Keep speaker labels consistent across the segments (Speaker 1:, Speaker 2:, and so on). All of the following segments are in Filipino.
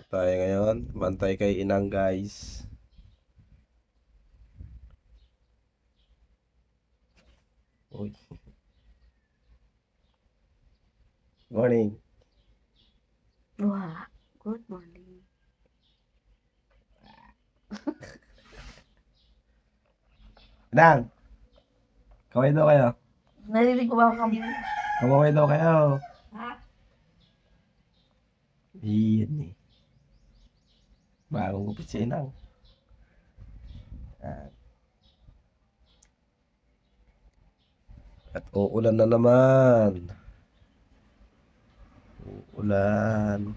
Speaker 1: Tayo ngayon, bantay kay inang guys. Uy. Morning.
Speaker 2: Wah, good morning.
Speaker 1: Inang! Kaway daw kayo.
Speaker 2: Narinig ko ba kami?
Speaker 1: Kaway daw kayo.
Speaker 2: Ha?
Speaker 1: Iyan eh. Bagong upit si inang. Yan. At uulan na naman. Uulan.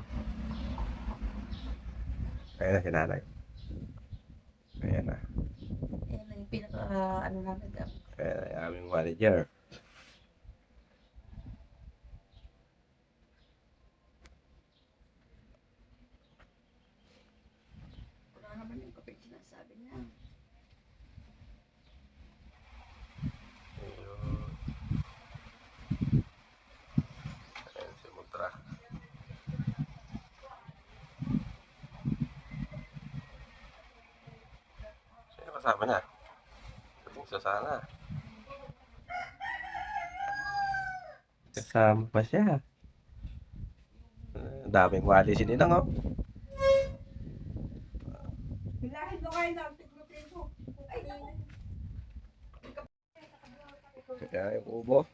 Speaker 1: Ayan na si nanay. Ayan na.
Speaker 2: Yan ang pinaka, ano namin kami.
Speaker 1: Ayan na yung aming manager.
Speaker 2: Wala naman yung kapit sinasabi niya.
Speaker 1: Ayan si Mutra. Sino kasama niya? Sa sana. Kasama pa siya. Daming wali si Ninang oh.
Speaker 2: Bilahin mo kayo ng tiglutin ko. Ay, naku.
Speaker 1: Kaya yung kubo.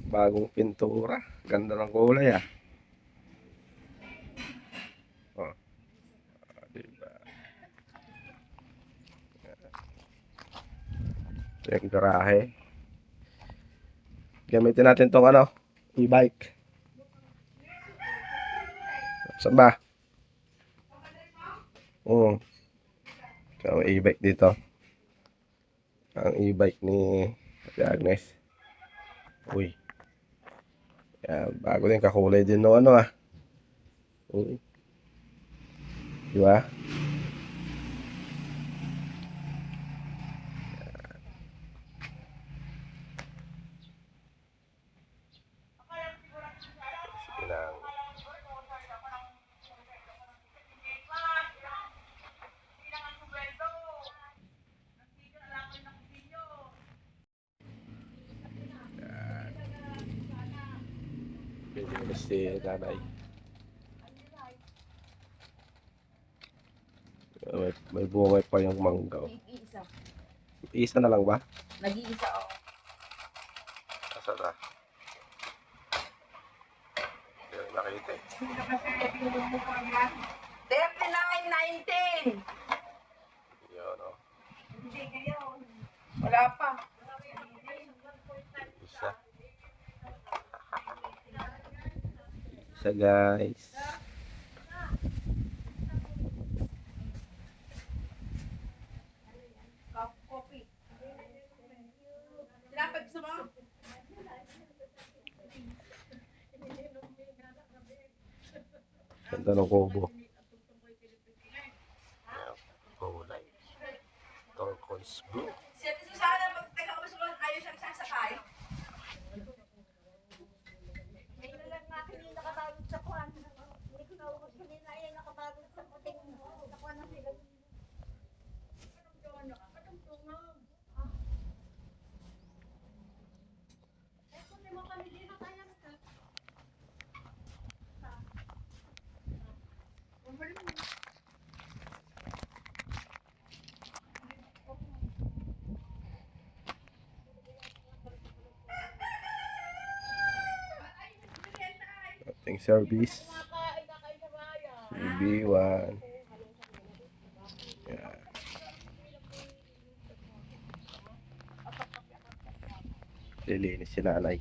Speaker 1: Bagong pintura. Ganda ng kulay ah. Oh. Diba? Ito yung garahe. Gamitin natin tong ano, e-bike. Saan ba? Oo. So, e-bike dito. Ang e-bike ni Ate Agnes. Uy. Yan, bago din kakulay din no ano ah. Uy. Diba? Ilang pinilis si nanay. May bungay pa yung mangga.
Speaker 2: Nag-iisa.
Speaker 1: Isa na lang ba?
Speaker 2: Nag-iisa ako.
Speaker 1: Asa na? Hindi rin nakita eh.
Speaker 2: 39, 19.
Speaker 1: Yun o.
Speaker 2: Hindi ngayon. Wala pa.
Speaker 1: Isa. Isa guys.
Speaker 2: Coffee. Sinapag gusto mo?
Speaker 1: Ganda ng kubo. Kulay. Turquoise blue.
Speaker 2: Siya sana magtaga mo sa ayos ang sasakay.
Speaker 3: May lang natin yung nakatawag sa kwan. Hindi ko naubos kanina ay nakatawag sa puting nakuha na sila. Eh, kung di mo kami dito tayo ka.
Speaker 1: Ating service. CB1. Yeah. Lilinis si nanay.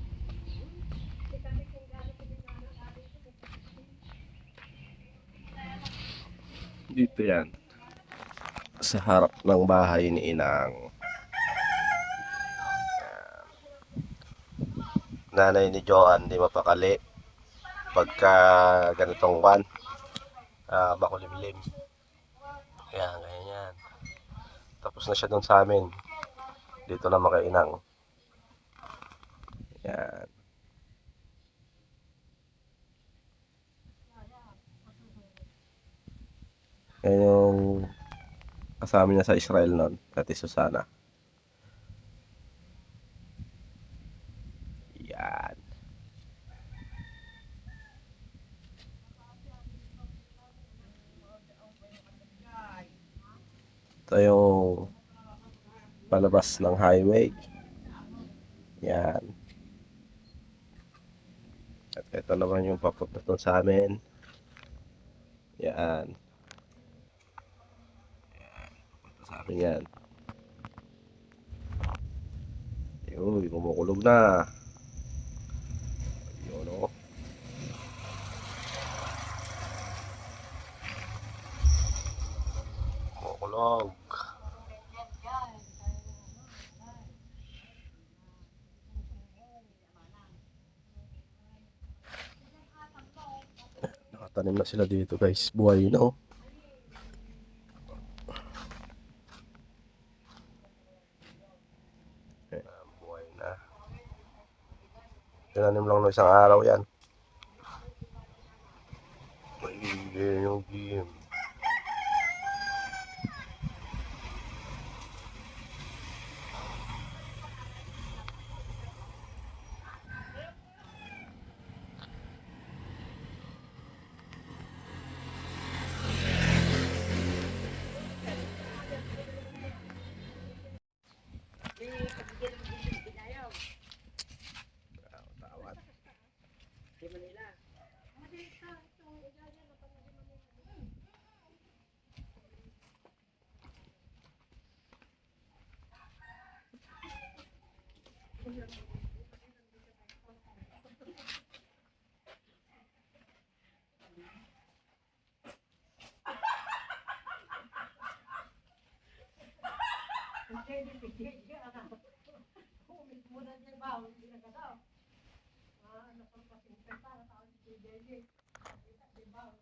Speaker 1: Dito yan. Sa harap ng bahay ni Inang. Nanay ni Joan, di mapakali. Pagka ganitong kwan. Makulimlim. Ayan, ganyan. Tapos na siya doon sa amin. Dito naman kay Inang. Ayan. Yan yung kasama niya sa Israel noon, Ate Susana. Yan. Ito yung palabas ng highway. Yan. At ito naman yung papunta doon sa amin. Yan. Papunta sa amin yan. Yun, kumukulog na. Yun o. Kumukulog. Nakatanim na sila dito guys. Buhay na oh. Buhay na. Tinanim lang ng isang araw yan. Hindi yung game. Tawad.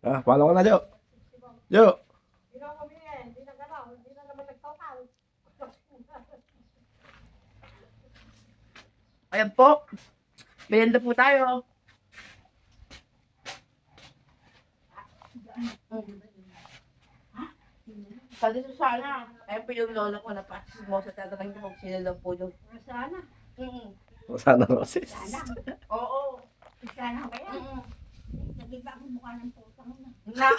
Speaker 1: Ah, follow ko na, Jo. Jo.
Speaker 3: Hindi na kami hindi na galaw, hindi na naman nagtawal.
Speaker 2: Ayan po. Merienda po tayo. Sabi sa sana, ayun po yung lola ko na pasis mo sa tatanang ko kung sino lang po yung...
Speaker 3: Sana.
Speaker 1: Sana Roses.
Speaker 3: Sana.
Speaker 2: Oo.
Speaker 3: Sana kaya.
Speaker 2: Mm-mm.
Speaker 3: Nag-iba ang mukha ng putang na.
Speaker 2: Na.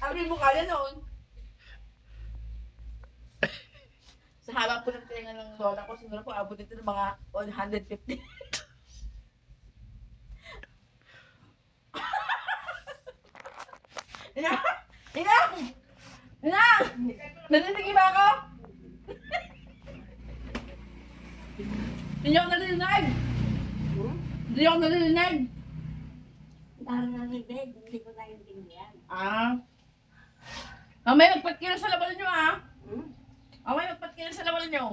Speaker 2: Ang rin mo kaya noon. Sa haba po ng tinga ng lola ko, siguro po abot ito ng mga 150. Ina! Ina! Ina! Narinig ba ako? Hindi ako narinig! Hindi ako narinig!
Speaker 3: Parang narinig, hindi ko naiintindihan.
Speaker 2: Ah. Mamaya magpatkila sa labanan nyo ah. Mamaya magpatkila sa labanan nyo.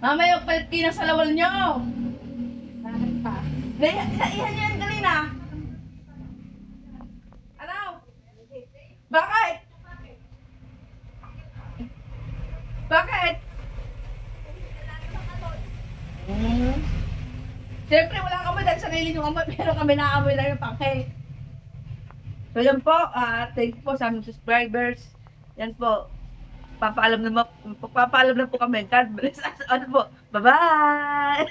Speaker 2: Mamaya magpatkila sa labanan nyo.
Speaker 3: Bakit pa?
Speaker 2: Ihan nyo yan kanina. Ano? Bakit? Bakit? Siyempre wala kami dahil sarili nyo amoy, pero kami naamoy lang yung panghe. So yan po, thank you po sa aming subscribers. Yan po, papaalam na po kami. God bless us all po. Bye-bye!